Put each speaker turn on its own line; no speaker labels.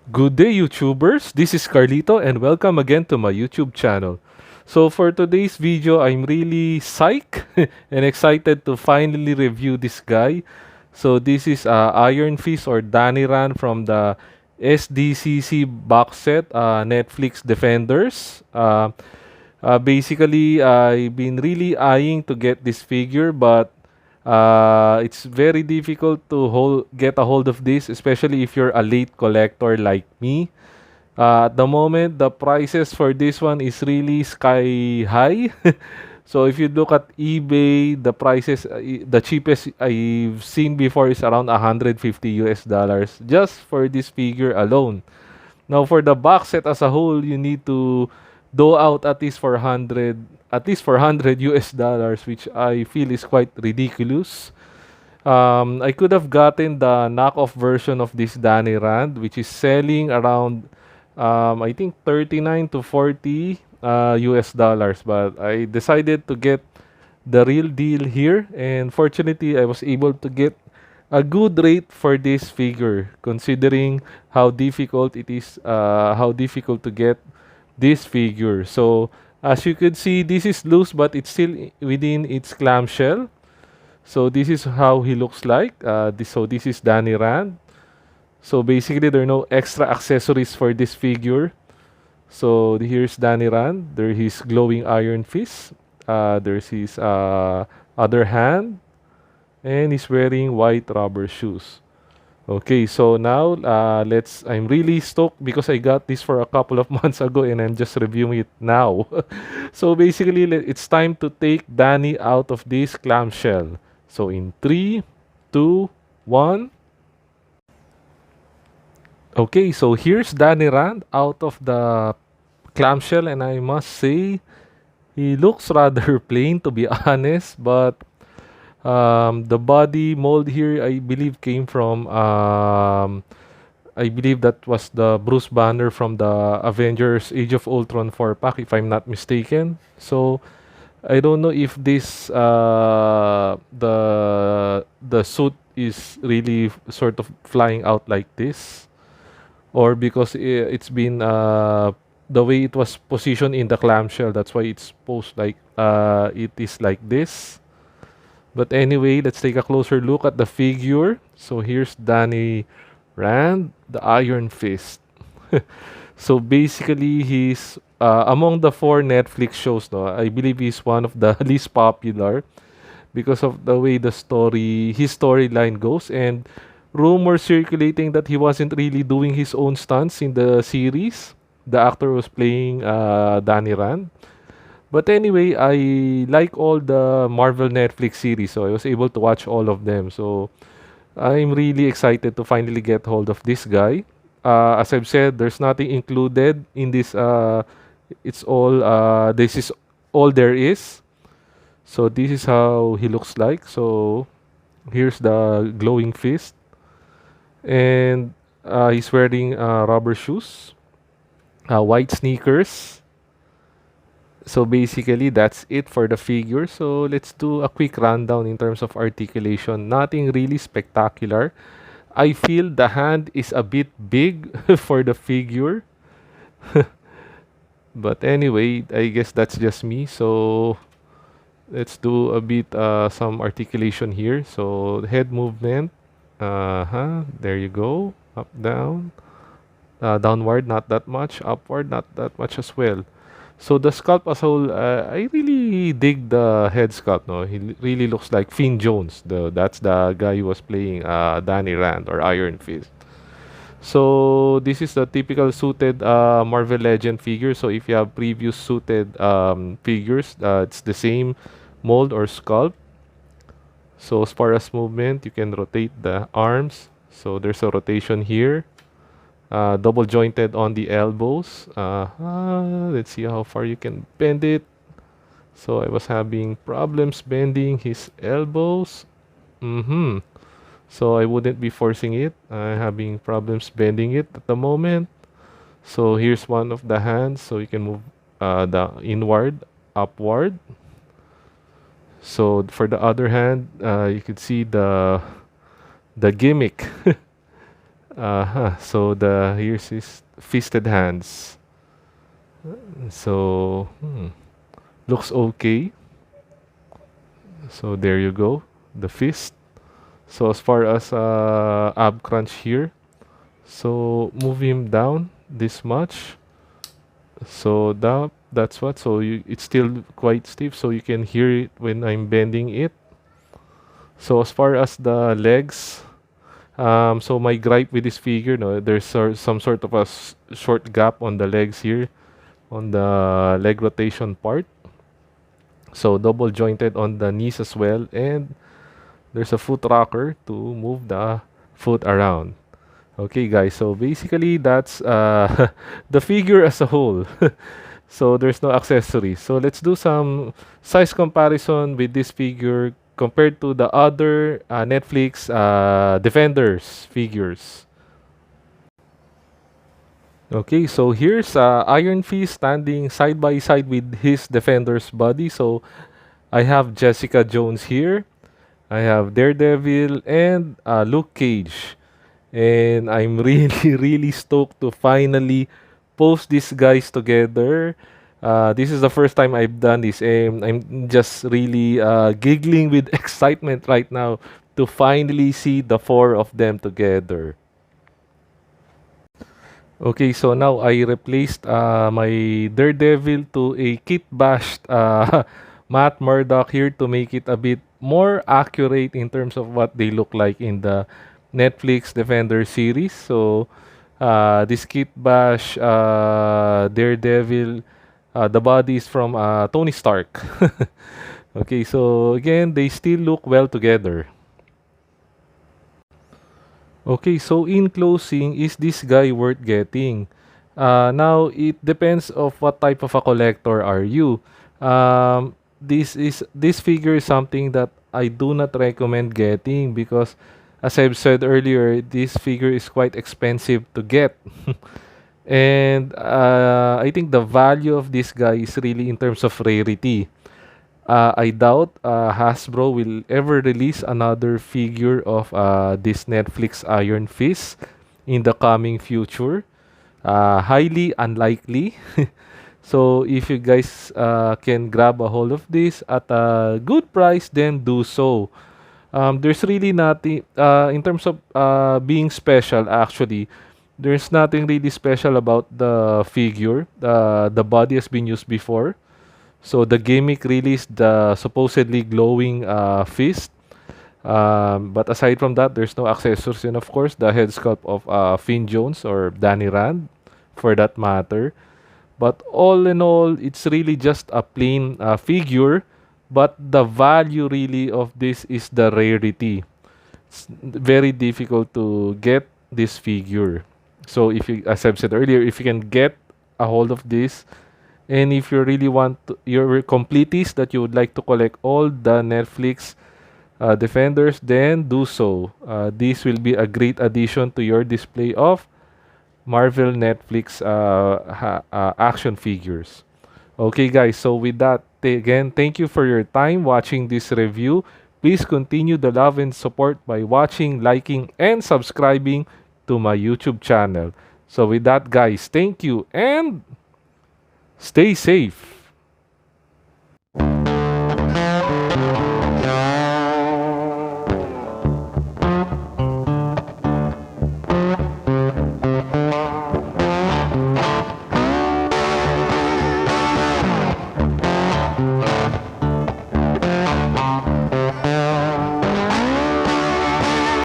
Good day, YouTubers. This is Carlito, and welcome again to my YouTube channel. So, for today's video, I'm really psyched and excited to finally review this guy. So, this is Iron Fist or Daniran from the SDCC box set, Netflix Defenders. Basically, I've been really eyeing to get this figure, but it's very difficult to get a hold of this, especially if you're a late collector like me. At the moment, the prices for this one is really sky high. So if you look at eBay, the prices, the cheapest I've seen before is around 150 US dollars just for this figure alone. Now for the box set as a whole, you need to dole out at least 400 US dollars, which I feel is quite ridiculous. I could have gotten the knockoff version of this Danny Rand, which is selling around, I think 39 to 40 US dollars. But I decided to get the real deal here, and fortunately, I was able to get a good rate for this figure, considering how difficult to get this figure. So, as you could see, this is loose, but it's still within its clamshell. So this is how he looks like. This is Danny Rand. So basically, there are no extra accessories for this figure. So here's Danny Rand. There his glowing iron fist. There's his other hand, and he's wearing white rubber shoes. Okay, so now I'm really stoked because I got this for a couple of months ago and I'm just reviewing it now. So basically, it's time to take Danny out of this clamshell. So in 3, 2, 1. Okay, so here's Danny Rand out of the clamshell, and I must say he looks rather plain, to be honest, but the body mold here I believe came from I believe that was the Bruce Banner from the Avengers Age of Ultron 4 pack, if I'm not mistaken. So I don't know if this the suit is really sort of flying out like this, or because it's been the way it was positioned in the clamshell, that's why it's posed like it is like this. But anyway, let's take a closer look at the figure. So here's Danny Rand, the Iron Fist. So basically, he's among the four Netflix shows. No, I believe he's one of the least popular because of the way his storyline goes, and rumors circulating that he wasn't really doing his own stunts in the series. The actor was playing Danny Rand. But anyway, I like all the Marvel Netflix series, so I was able to watch all of them. So I'm really excited to finally get hold of this guy. As I've said, there's nothing included in this. This is all there is. So this is how he looks like. So here's the glowing fist, and he's wearing rubber shoes, white sneakers. So basically, that's it for the figure. So let's do a quick rundown in terms of articulation. Nothing really spectacular. I feel the hand is a bit big for the figure. But anyway, I guess that's just me. So let's do a bit some articulation here. So head movement. There you go. Up, down. Downward, not that much. Upward, not that much as well. So the sculpt as a whole, I really dig the head sculpt. No, really looks like Finn Jones. That's the guy who was playing Danny Rand or Iron Fist. So this is the typical suited Marvel Legend figure. So if you have previous suited figures, it's the same mold or sculpt. So as far as movement, you can rotate the arms. So there's a rotation here. Double jointed on the elbows. Let's see how far you can bend it. So I was having problems bending his elbows. So I wouldn't be forcing it. I'm having problems bending it at the moment. So here's one of the hands. So you can move the inward, upward. So for the other hand, you could see the gimmick. So here's his fisted hands. So looks okay. So there you go, the fist. So as far as ab crunch here, so move him down this much. So that's what. So it's still quite stiff, so you can hear it when I'm bending it. So as far as the legs, so my gripe with this figure, no, there's some sort of a short gap on the legs here, on the leg rotation part. So double jointed on the knees as well, and there's a foot rocker to move the foot around. Okay, guys. So basically, that's the figure as a whole. So there's no accessories. So let's do some size comparison with this figure compared to the other Netflix Defenders figures. Okay, so here's Iron Fist standing side by side with his Defender's body. So I have Jessica Jones here. I have Daredevil and Luke Cage. And I'm really, really stoked to finally post these guys together. This is the first time I've done this, and I'm just really giggling with excitement right now to finally see the four of them together. Okay, so now I replaced my Daredevil to a kit bashed Matt Murdock here to make it a bit more accurate in terms of what they look like in the Netflix Defender series. So this kit bash Daredevil, the body is from Tony Stark. Okay, so again, they still look well together. Okay, so in closing, is this guy worth getting? Now, it depends of what type of a collector are you. This figure is something that I do not recommend getting because, as I've said earlier, this figure is quite expensive to get. And I think the value of this guy is really in terms of rarity. I doubt Hasbro will ever release another figure of this Netflix Iron Fist in the coming future. Highly unlikely. So if you guys can grab a hold of this at a good price, then do so. There's really nothing in terms of being special. Actually, there's nothing really special about the figure. The body has been used before. So the gimmick really is the supposedly glowing fist. But aside from that, there's no accessories, and of course, the head sculpt of Finn Jones or Danny Rand, for that matter. But all in all, it's really just a plain figure. But the value really of this is the rarity. It's very difficult to get this figure. So if you, as I've said earlier, if you can get a hold of this, and if you really want to, you're completist that you would like to collect all the Netflix Defenders, then do so. This will be a great addition to your display of Marvel Netflix action figures. Okay, guys. So with that, again, thank you for your time watching this review. Please continue the love and support by watching, liking, and subscribing to my YouTube channel. So with that, guys, thank you and stay safe.